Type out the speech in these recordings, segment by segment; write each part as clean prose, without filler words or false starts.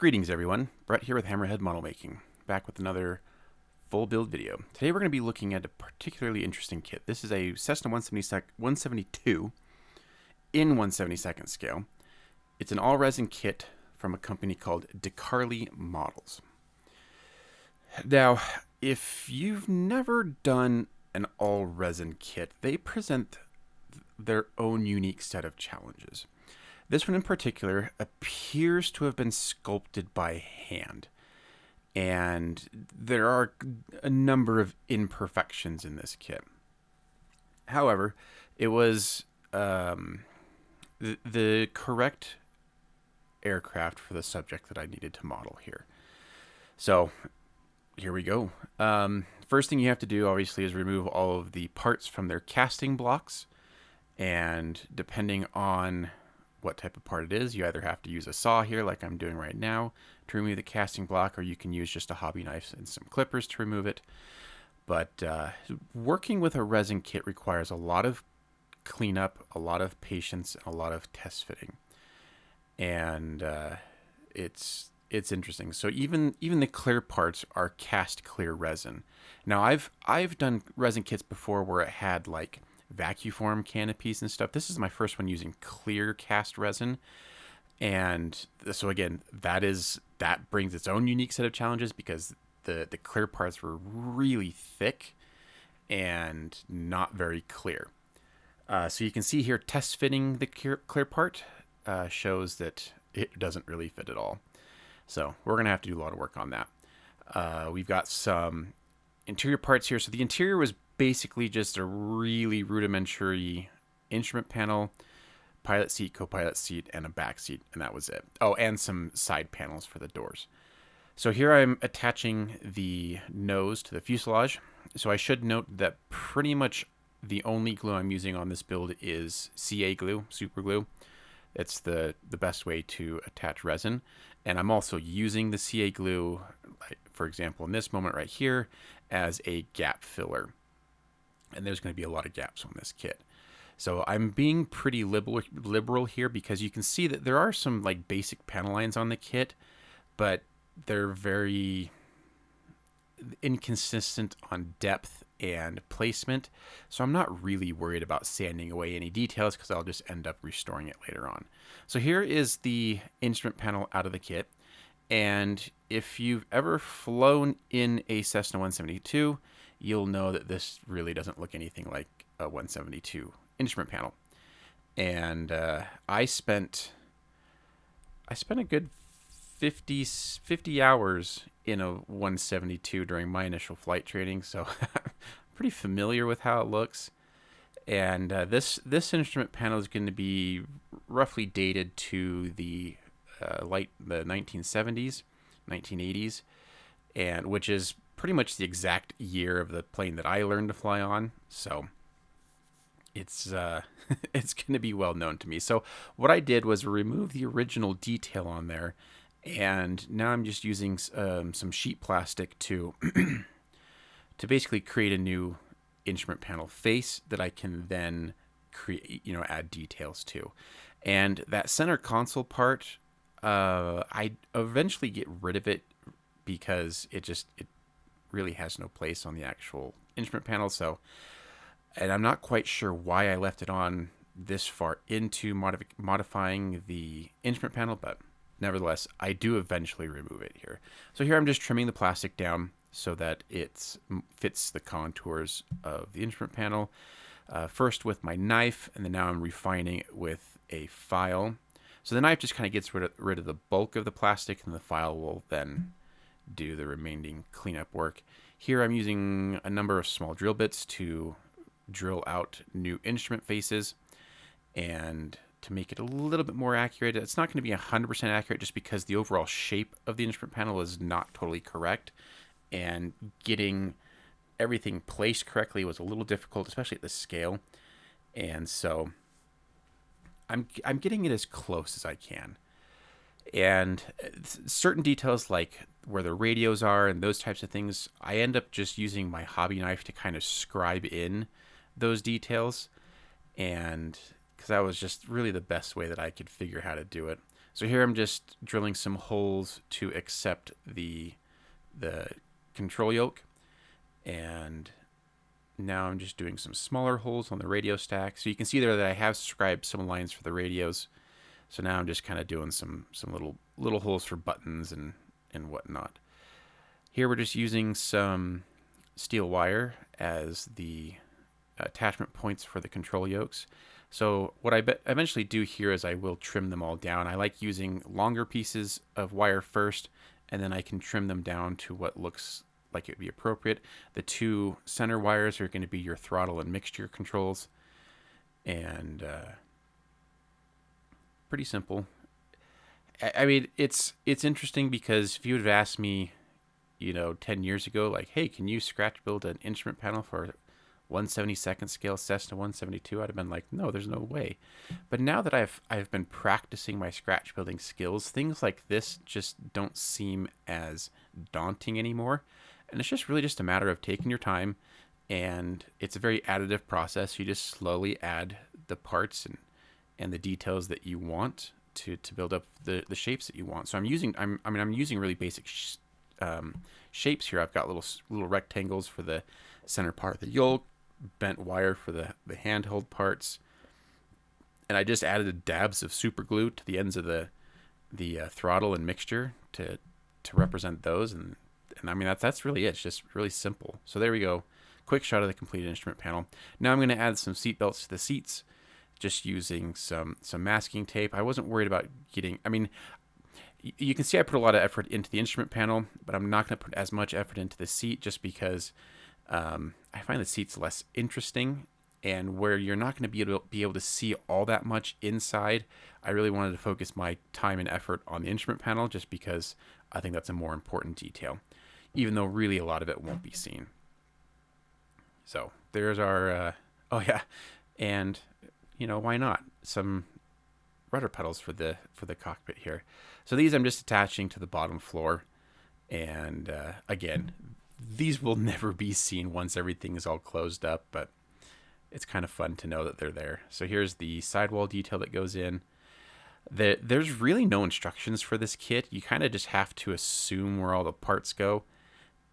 Greetings everyone, Brett here with Hammerhead Model Making, back with another full build video. Today we're going to be looking at a particularly interesting kit. This is a Cessna 172 in 1/72 scale. It's an all resin kit from a company called Decarli Models. Now, if you've never done an all resin kit, they present their own unique set of challenges. This one in particular appears to have been sculpted by hand, and there are a number of imperfections in this kit. However, it was the correct aircraft for the subject that I needed to model here. So here we go. First thing you have to do, obviously, is remove all of the parts from their casting blocks, and depending on what type of part it is, you either have to use a saw here like I'm doing right now to remove the casting block, or you can use just a hobby knife and some clippers to remove it. But working with a resin kit requires a lot of cleanup, a lot of patience, and a lot of test fitting. And it's interesting. So even the clear parts are cast clear resin. Now I've done resin kits before where it had like vacuform canopies and stuff. This is my first one using clear cast resin, and so again, that brings its own unique set of challenges because the clear parts were really thick and not very clear. So you can see here, test fitting the clear part shows that it doesn't really fit at all. So we're gonna have to do a lot of work on that. We've got some interior parts here. So the interior was basically just a really rudimentary instrument panel, pilot seat, co-pilot seat, and a back seat, and that was it. Oh, and some side panels for the doors. So here I'm attaching the nose to the fuselage. So I should note that pretty much the only glue I'm using on this build is CA glue, super glue. It's the best way to attach resin. And I'm also using the CA glue, like, for example, in this moment right here, as a gap filler. And there's going to be a lot of gaps on this kit. So I'm being pretty liberal here because you can see that there are some like basic panel lines on the kit, but they're very inconsistent on depth and placement. So I'm not really worried about sanding away any details because I'll just end up restoring it later on. So here is the instrument panel out of the kit. And if you've ever flown in a Cessna 172, you'll know that this really doesn't look anything like a 172 instrument panel. And I spent a good 50 hours in a 172 during my initial flight training, so I'm pretty familiar with how it looks. And this instrument panel is going to be roughly dated to the 1970s, 1980s, and which is pretty much the exact year of the plane that I learned to fly on. So it's it's going to be well known to me. So what I did was remove the original detail on there, and now I'm just using some sheet plastic to to basically create a new instrument panel face that I can then create, add details to. And that center console part, I eventually get rid of it because it really has no place on the actual instrument panel. So, and I'm not quite sure why I left it on this far into modifying the instrument panel, but nevertheless, I do eventually remove it here. So here I'm just trimming the plastic down so that it fits the contours of the instrument panel. First with my knife, and then now I'm refining it with a file. So the knife just kind of gets rid of the bulk of the plastic, and the file will then do the remaining cleanup work. Here I'm using a number of small drill bits to drill out new instrument faces and to make it a little bit more accurate. It's not going to be 100% accurate just because the overall shape of the instrument panel is not totally correct, and getting everything placed correctly was a little difficult, especially at the scale. And so I'm getting it as close as I can. And certain details like where the radios are and those types of things, I end up just using my hobby knife to kind of scribe in those details, and because that was just really the best way that I could figure how to do it. So here I'm just drilling some holes to accept the control yoke, and now I'm just doing some smaller holes on the radio stack. So you can see there that I have scribed some lines for the radios. So now I'm just kind of doing some little holes for buttons and whatnot. Here we're just using some steel wire as the attachment points for the control yokes. So what I eventually do here is I will trim them all down. I like using longer pieces of wire first, and then I can trim them down to what looks like it would be appropriate. The two center wires are going to be your throttle and mixture controls, and pretty simple. I mean, it's interesting because if you would have asked me, 10 years ago, like, hey, can you scratch build an instrument panel for 1/72nd scale Cessna 172, I'd have been like, no, there's no way. But now that I've been practicing my scratch building skills, things like this just don't seem as daunting anymore. And it's just really just a matter of taking your time, and it's a very additive process. You just slowly add the parts and the details that you want to build up the shapes that you want. So I'm using really basic shapes here. I've got little rectangles for the center part of the yoke, bent wire for the handheld parts, and I just added dabs of super glue to the ends of the throttle and mixture to represent those, and I mean that's really it. It's just really simple. So there we go, quick shot of the completed instrument panel. Now I'm going to add some seat belts to the seats, just using some masking tape. I wasn't worried about getting. I mean, you can see I put a lot of effort into the instrument panel, but I'm not going to put as much effort into the seat just because I find the seats less interesting, and where you're not going to be able to see all that much inside, I really wanted to focus my time and effort on the instrument panel just because I think that's a more important detail, even though really a lot of it won't be seen. So there's our, oh yeah, and why not some rudder pedals for the cockpit here. So these I'm just attaching to the bottom floor, and again, these will never be seen once everything is all closed up, but it's kind of fun to know that they're there. So here's the sidewall detail that goes in. There's really no instructions for this kit. You kind of just have to assume where all the parts go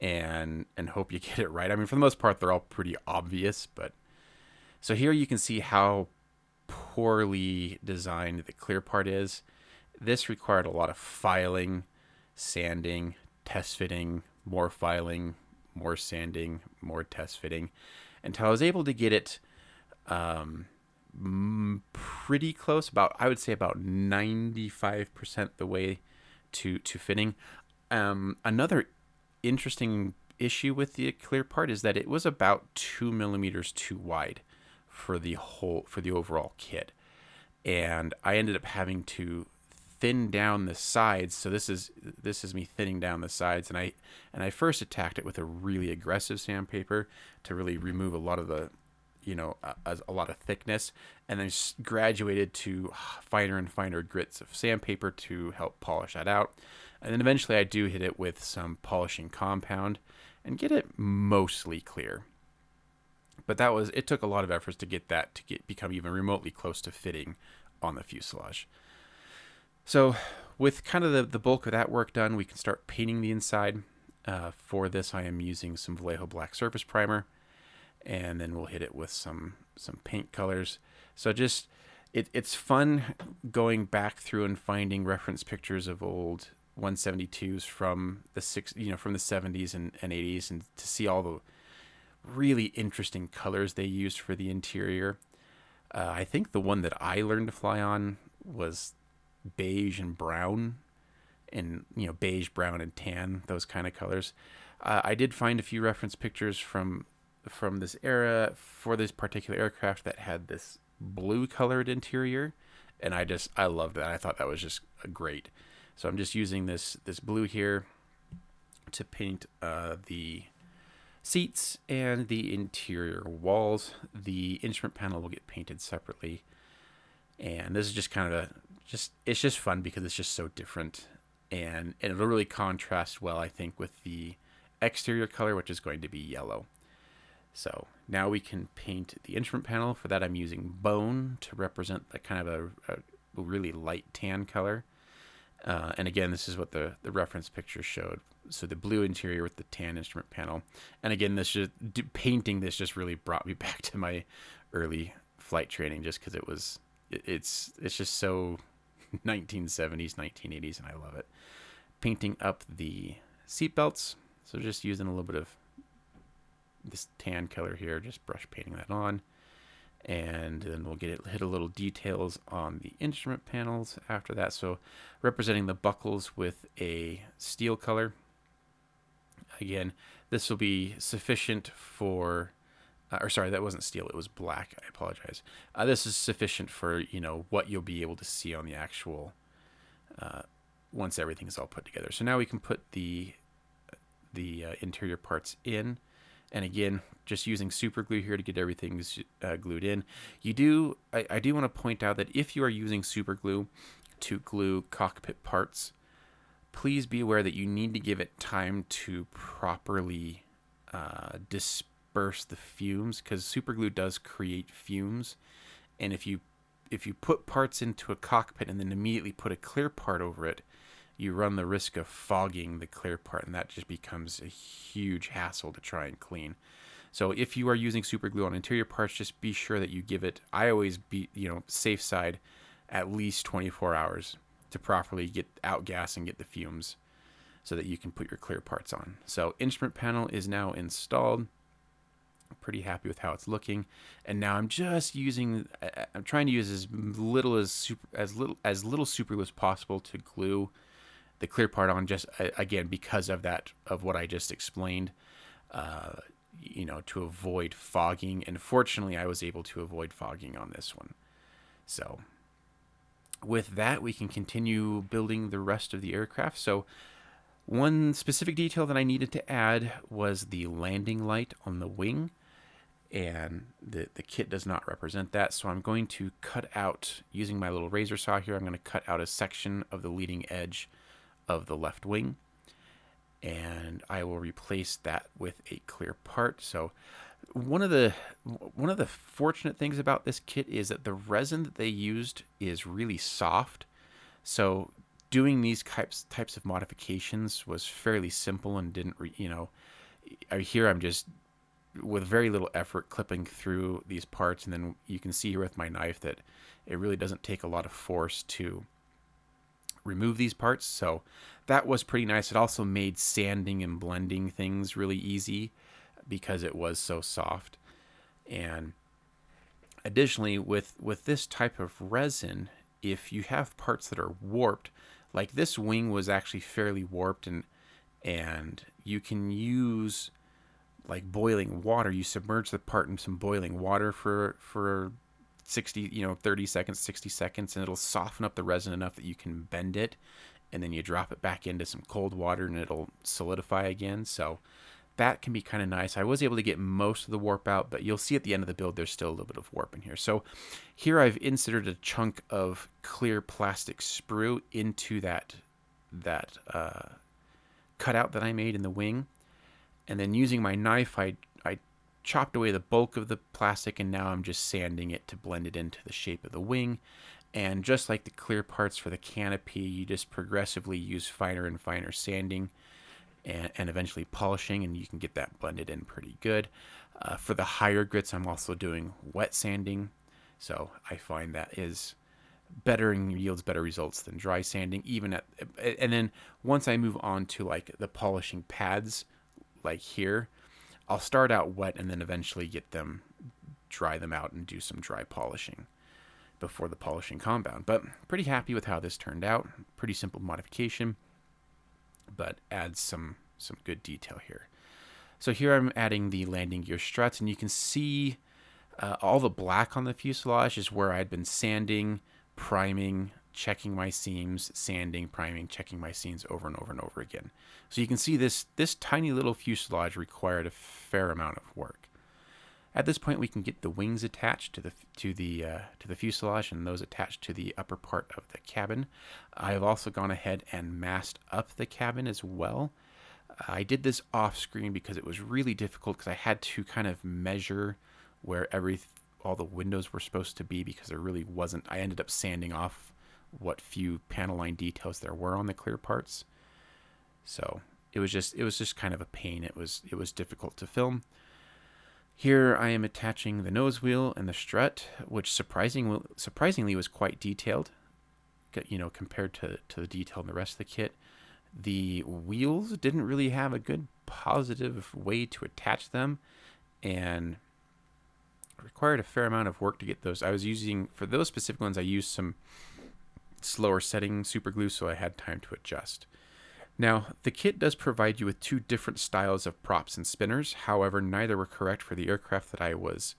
and hope you get it right. I mean, for the most part, they're all pretty obvious, but so here you can see how poorly designed the clear part is. This required a lot of filing, sanding, test fitting, more filing, more sanding, more test fitting, until I was able to get it pretty close, I would say about 95% the way to fitting. Another interesting issue with the clear part is that it was about 2 millimeters too wide for the overall kit, and I ended up having to thin down the sides. So this is me thinning down the sides, and I first attacked it with a really aggressive sandpaper to really remove a lot of the a lot of thickness, and then graduated to finer and finer grits of sandpaper to help polish that out. And then eventually I do hit it with some polishing compound and get it mostly clear. But it took a lot of efforts to get that to become even remotely close to fitting on the fuselage. So with kind of the bulk of that work done, we can start painting the inside. For this, I am using some Vallejo black surface primer, and then we'll hit it with some paint colors. So just it's fun going back through and finding reference pictures of old 172s from the 70s and 80s, and to see all the really interesting colors they used for the interior. I think the one that I learned to fly on was beige and brown, and beige, brown, and tan, those kind of colors. I did find a few reference pictures from this era for this particular aircraft that had this blue colored interior, and I loved that. I thought that was just great. So I'm just using this blue here to paint the seats and the interior walls. The instrument panel will get painted separately, and this is just kind of it's just fun because it's just so different, and it'll really contrast well, I think, with the exterior color, which is going to be yellow. So now we can paint the instrument panel. For that, I'm using bone to represent the kind of a really light tan color. And again, this is what the reference picture showed. So the blue interior with the tan instrument panel. And again, this just painting this just really brought me back to my early flight training, just because it's just so 1970s, 1980s, and I love it. Painting up the seat belts. So just using a little bit of this tan color here, just brush painting that on. And then we'll hit a little details on the instrument panels after that. So representing the buckles with a steel color. Again, this will be sufficient for, or sorry, that wasn't steel, it was black. I apologize. This is sufficient for, what you'll be able to see on the actual, once everything's all put together. So now we can put the interior parts in. And again, just using super glue here to get everything glued in. I do want to point out that if you are using super glue to glue cockpit parts, please be aware that you need to give it time to properly disperse the fumes, because super glue does create fumes. And if you put parts into a cockpit and then immediately put a clear part over it, you run the risk of fogging the clear part, and that just becomes a huge hassle to try and clean. So if you are using super glue on interior parts, just be sure that you give it, I always be, safe side, at least 24 hours to properly get out gas and get the fumes so that you can put your clear parts on. So instrument panel is now installed. I'm pretty happy with how it's looking. And now I'm just I'm trying to use as little super glue as possible to glue the clear part on, just again because of what I just explained, to avoid fogging. And fortunately, I was able to avoid fogging on this one. So with that, we can continue building the rest of the aircraft. So one specific detail that I needed to add was the landing light on the wing, and the kit does not represent that. So I'm going to cut out, using my little razor saw here, I'm going to cut out a section of the leading edge of the left wing, and I will replace that with a clear part. So one of the fortunate things about this kit is that the resin that they used is really soft. So doing these types of modifications was fairly simple and didn't here I'm just with very little effort clipping through these parts, and then you can see here with my knife that it really doesn't take a lot of force to remove these parts. So that was pretty nice. It also made sanding and blending things really easy because it was so soft. And additionally, with this type of resin, if you have parts that are warped, like this wing was actually fairly warped, and you can use like boiling water. You submerge the part in some boiling water for 30 seconds, 60 seconds, and it'll soften up the resin enough that you can bend it, and then you drop it back into some cold water and it'll solidify again. So that can be kind of nice. I was able to get most of the warp out, but you'll see at the end of the build there's still a little bit of warp in here. So here I've inserted a chunk of clear plastic sprue into that cutout that I made in the wing, and then using my knife I chopped away the bulk of the plastic, and now I'm just sanding it to blend it into the shape of the wing. And just like the clear parts for the canopy, you just progressively use finer and finer sanding and eventually polishing, and you can get that blended in pretty good. For the higher grits, I'm also doing wet sanding, so I find that is better and yields better results than dry sanding. And then once I move on to like the polishing pads, like here, I'll start out wet and then eventually dry them out and do some dry polishing before the polishing compound. But pretty happy with how this turned out. Pretty simple modification, but adds some good detail here. So here I'm adding the landing gear struts, and you can see all the black on the fuselage is where I'd been sanding, priming, checking my seams, sanding, priming, checking my seams over and over and over again. So you can see this tiny little fuselage required a fair amount of work. At this point, we can get the wings attached to the fuselage, and those attached to the upper part of the cabin. I have also gone ahead and masked up the cabin as well. I did this off screen because it was really difficult, because I had to kind of measure where all the windows were supposed to be, because there really wasn't. I ended up sanding off what few panel line details there were on the clear parts. So it was just kind of a pain. It was difficult to film. Here I am attaching the nose wheel and the strut, which surprisingly was quite detailed, compared to the detail in the rest of the kit. The wheels didn't really have a good positive way to attach them, and required a fair amount of work to get those. I was using, for those specific ones, I used some slower setting super glue, so I had time to adjust. Now, the kit does provide you with 2 different styles of props and spinners. However, neither were correct for the aircraft that I was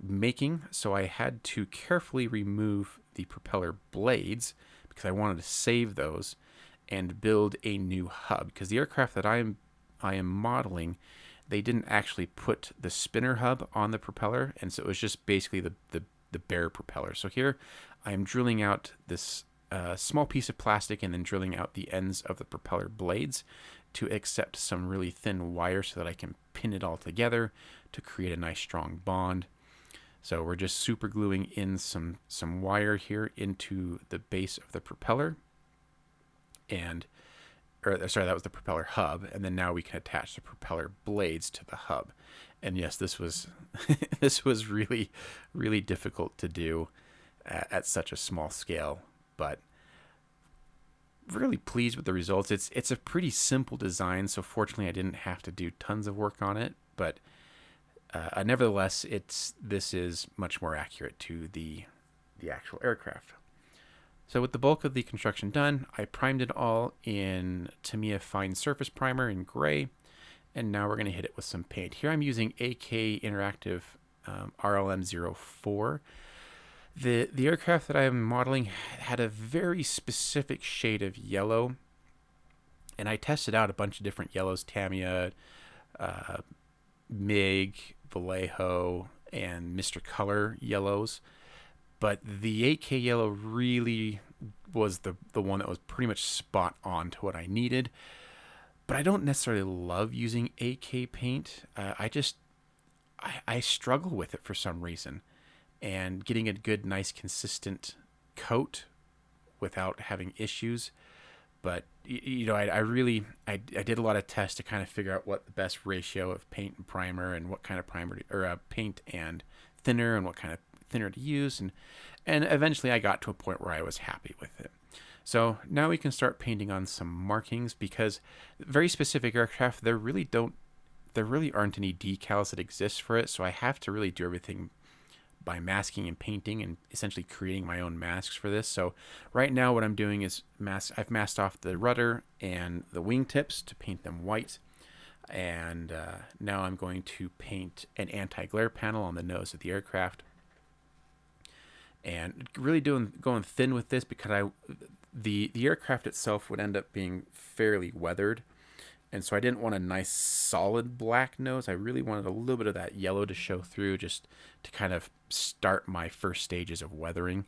making, so I had to carefully remove the propeller blades because I wanted to save those and build a new hub. Because the aircraft that I am modeling, they didn't actually put the spinner hub on the propeller, and so it was just basically the bare propeller. So here I am drilling out this small piece of plastic and then drilling out the ends of the propeller blades to accept some really thin wire so that I can pin it all together to create a nice strong bond. So we're just super gluing in some wire here into the base of the propeller, that was the propeller hub, and then now we can attach the propeller blades to the hub. And yes, this was this was really, really difficult to do at such a small scale, but really pleased with the results. It's a pretty simple design, so fortunately I didn't have to do tons of work on it, but nevertheless, this is much more accurate to the actual aircraft. So with the bulk of the construction done, I primed it all in Tamiya Fine Surface Primer in gray, and now we're going to hit it with some paint. Here I'm using AK Interactive RLM04. The aircraft that I'm modeling had a very specific shade of yellow, and I tested out a bunch of different yellows, Tamiya, MiG, Vallejo, and Mr. Color yellows. But the 8K yellow really was the one that was pretty much spot on to what I needed. But I don't necessarily love using 8K paint. I struggle with it for some reason. And getting a good, nice, consistent coat without having issues. But, I did a lot of tests to kind of figure out what the best ratio of paint and primer and what kind of paint and thinner and what kind of thinner to use, and eventually I got to a point where I was happy with it. So now we can start painting on some markings, because very specific aircraft, there really aren't any decals that exist for it, so I have to really do everything by masking and painting and essentially creating my own masks for this. So right now what I'm doing is I've masked off the rudder and the wingtips to paint them white, and now I'm going to paint an anti-glare panel on the nose of the aircraft. And really going thin with this because the aircraft itself would end up being fairly weathered, and so I didn't want a nice solid black nose. I really wanted a little bit of that yellow to show through, just to kind of start my first stages of weathering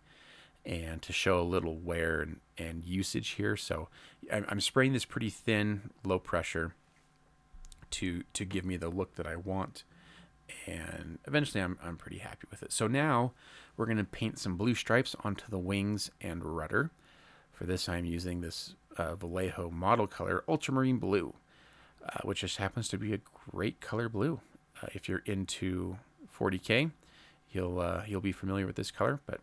and to show a little wear and usage here. So I'm spraying this pretty thin, low pressure to give me the look that I want. And eventually I'm pretty happy with it. So now we're going to paint some blue stripes onto the wings and rudder. For this I'm using this Vallejo model color Ultramarine Blue, which just happens to be a great color blue. If you're into 40K, you'll be familiar with this color, but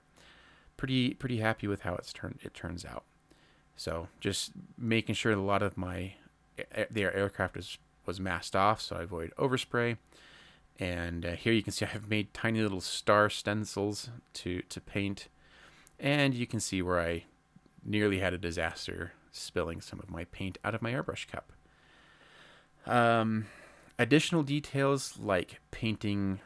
pretty happy with how it turns out. So just making sure that a lot of the aircraft was masked off, so I avoid overspray. And here you can see I have made tiny little star stencils to paint. And you can see where I nearly had a disaster spilling some of my paint out of my airbrush cup. Additional details like painting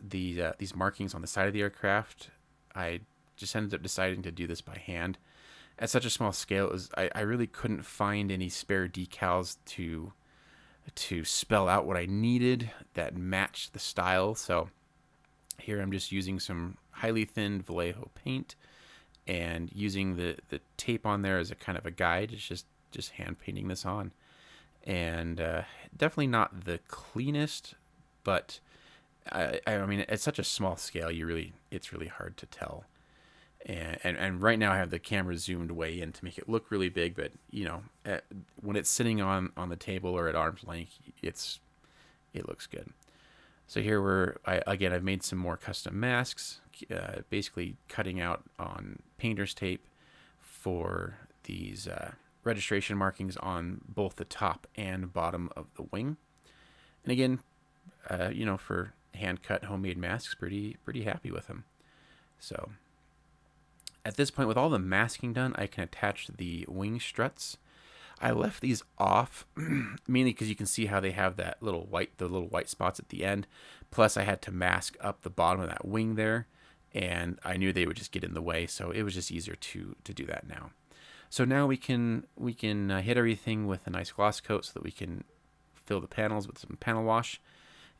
these markings on the side of the aircraft, I just ended up deciding to do this by hand. At such a small scale, I really couldn't find any spare decals to spell out what I needed that matched the style. So here I'm just using some highly thin Vallejo paint and using the tape on there as a kind of a guide. It's just hand painting this on. And definitely not the cleanest, but I mean, at such a small scale, it's really hard to tell. And right now I have the camera zoomed way in to make it look really big, but when it's sitting on the table or at arm's length, it looks good. So here I've made some more custom masks, basically cutting out on painter's tape for these registration markings on both the top and bottom of the wing. And again, for hand cut homemade masks, pretty happy with them. So at this point, with all the masking done, I can attach the wing struts. I left these off mainly because you can see how they have the little white spots at the end. Plus, I had to mask up the bottom of that wing there, and I knew they would just get in the way, so it was just easier to do that now. So now we can hit everything with a nice gloss coat so that we can fill the panels with some panel wash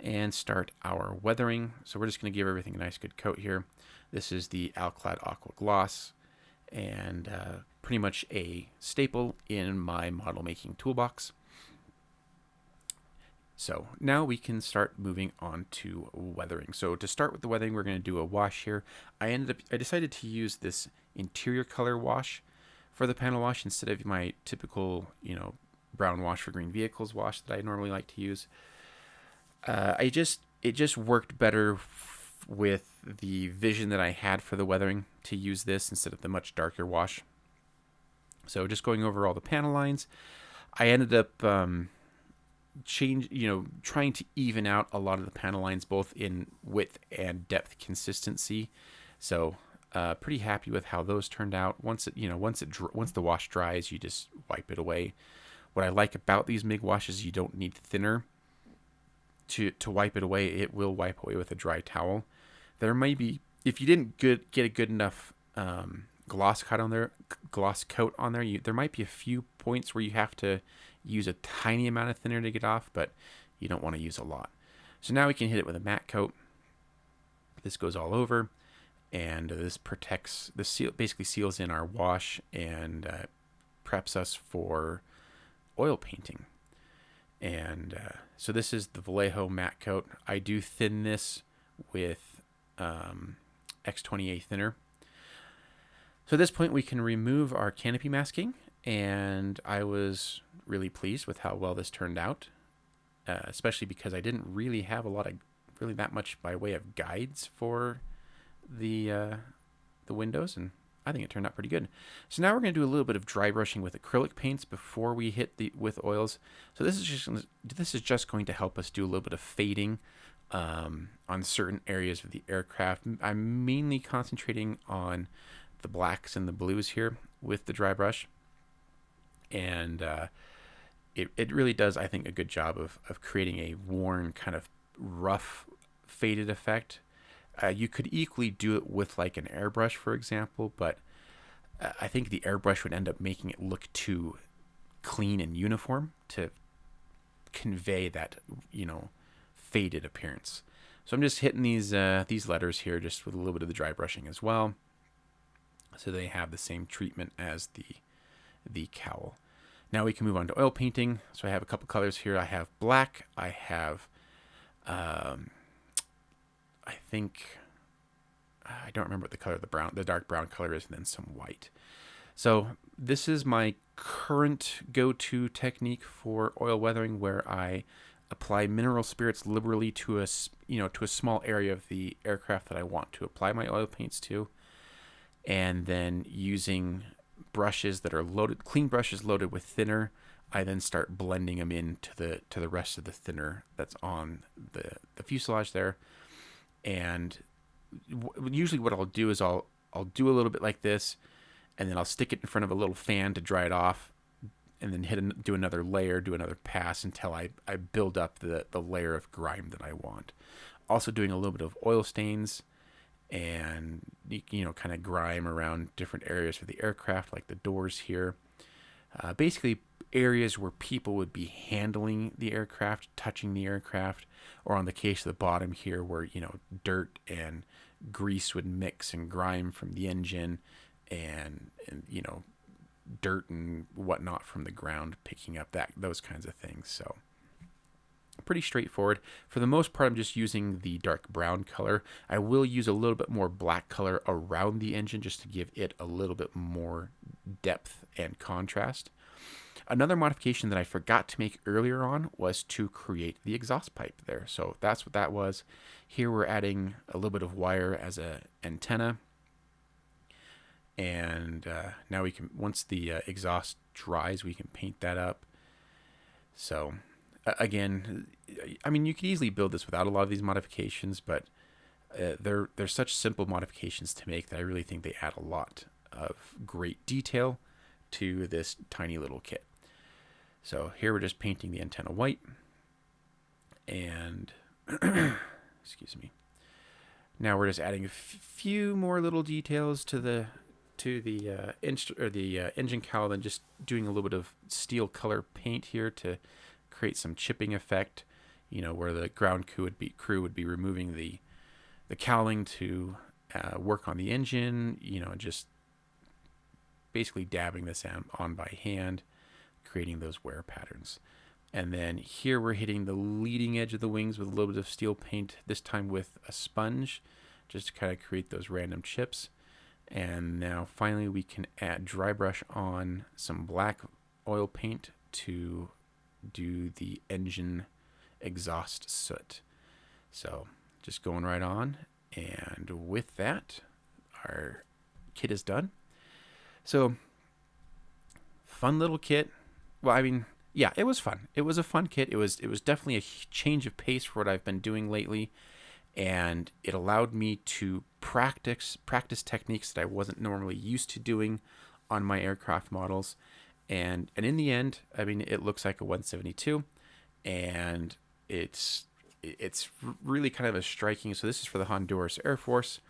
and start our weathering. So we're just going to give everything a nice good coat here. This is the Alclad Aqua Gloss, and pretty much a staple in my model making toolbox. So now we can start moving on to weathering. So to start with the weathering, we're going to do a wash here. I decided to use this interior color wash for the panel wash instead of my typical, brown wash for green vehicles wash that I normally like to use. It just worked better with the vision that I had for the weathering to use this instead of the much darker wash. So just going over all the panel lines, I ended up trying to even out a lot of the panel lines, both in width and depth consistency. So pretty happy with how those turned out. Once the wash dries, you just wipe it away. What I like about these MIG washes, you don't need thinner to wipe it away. It will wipe away with a dry towel. There may be, if you didn't get a good enough gloss coat on there, there might be a few points where you have to use a tiny amount of thinner to get off, but you don't want to use a lot. So now we can hit it with a matte coat. This goes all over, and this basically seals in our wash and preps us for oil painting. And so this is the Vallejo matte coat. I do thin this with X28 thinner. So at this point we can remove our canopy masking, and I was really pleased with how well this turned out, especially because I didn't really have that much by way of guides for the windows, and I think it turned out pretty good. So now we're going to do a little bit of dry brushing with acrylic paints before we hit with oils. So this is just going to help us do a little bit of fading on certain areas of the aircraft. I'm mainly concentrating on the blacks and the blues here with the dry brush, and it really does, I think, a good job of creating a worn, kind of rough, faded effect. You could equally do it with like an airbrush, for example, but I think the airbrush would end up making it look too clean and uniform to convey that, faded appearance. So I'm just hitting these letters here just with a little bit of the dry brushing as well, so they have the same treatment as the cowl. Now we can move on to oil painting. So I have a couple colors here. I have black. I have, I don't remember what the color of the dark brown color is, and then some white. So this is my current go-to technique for oil weathering, where I apply mineral spirits liberally to a small area of the aircraft that I want to apply my oil paints to, and then using brushes that are clean brushes loaded with thinner, I then start blending them into the rest of the thinner that's on the fuselage there. And usually what I'll do is I'll do a little bit like this, and then I'll stick it in front of a little fan to dry it off, and then do another layer, do another pass until I build up the layer of grime that I want. Also doing a little bit of oil stains and kind of grime around different areas for the aircraft, like the doors here. Basically areas where people would be handling the aircraft, touching the aircraft, or on the case of the bottom here where dirt and grease would mix and grime from the engine, and dirt and whatnot from the ground picking up those kinds of things. So pretty straightforward. For the most part, I'm just using the dark brown color. I will use a little bit more black color around the engine just to give it a little bit more depth and contrast. Another modification that I forgot to make earlier on was to create the exhaust pipe there. So that's what that was. Here we're adding a little bit of wire as an antenna. And now we can, once the exhaust dries, we can paint that up. So again, I mean, you could easily build this without a lot of these modifications, but they're such simple modifications to make that I really think they add a lot of great detail to this tiny little kit. So here we're just painting the antenna white, and excuse me. Now we're just adding a few more little details to the engine cowl, and just doing a little bit of steel color paint here to create some chipping effect. You know, where the ground crew would be removing the cowling to work on the engine. You know, just basically dabbing this on by hand, creating those wear patterns. And then here we're hitting the leading edge of the wings with a little bit of steel paint, this time with a sponge, just to kind of create those random chips. And now finally we can add dry brush on some black oil paint to do the engine exhaust soot. So just going right on, and with that, our kit is done. So fun little kit. Well, I mean, yeah, it was fun. It was a fun kit. It was definitely a change of pace for what I've been doing lately, and it allowed me to practice techniques that I wasn't normally used to doing on my aircraft models. And in the end, I mean, it looks like a 172, and it's really kind of a striking. So this is for the Honduras Air Force,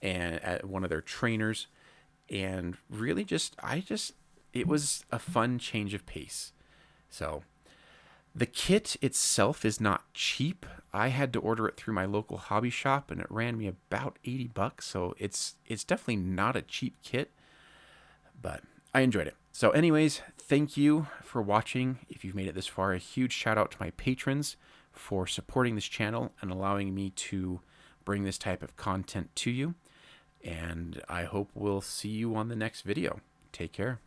and at one of their trainers, and really it was a fun change of pace. So the kit itself is not cheap. I had to order it through my local hobby shop, and it ran me about $80. So it's definitely not a cheap kit, but I enjoyed it. So anyways, thank you for watching. If you've made it this far, a huge shout out to my patrons for supporting this channel and allowing me to bring this type of content to you. And I hope we'll see you on the next video. Take care.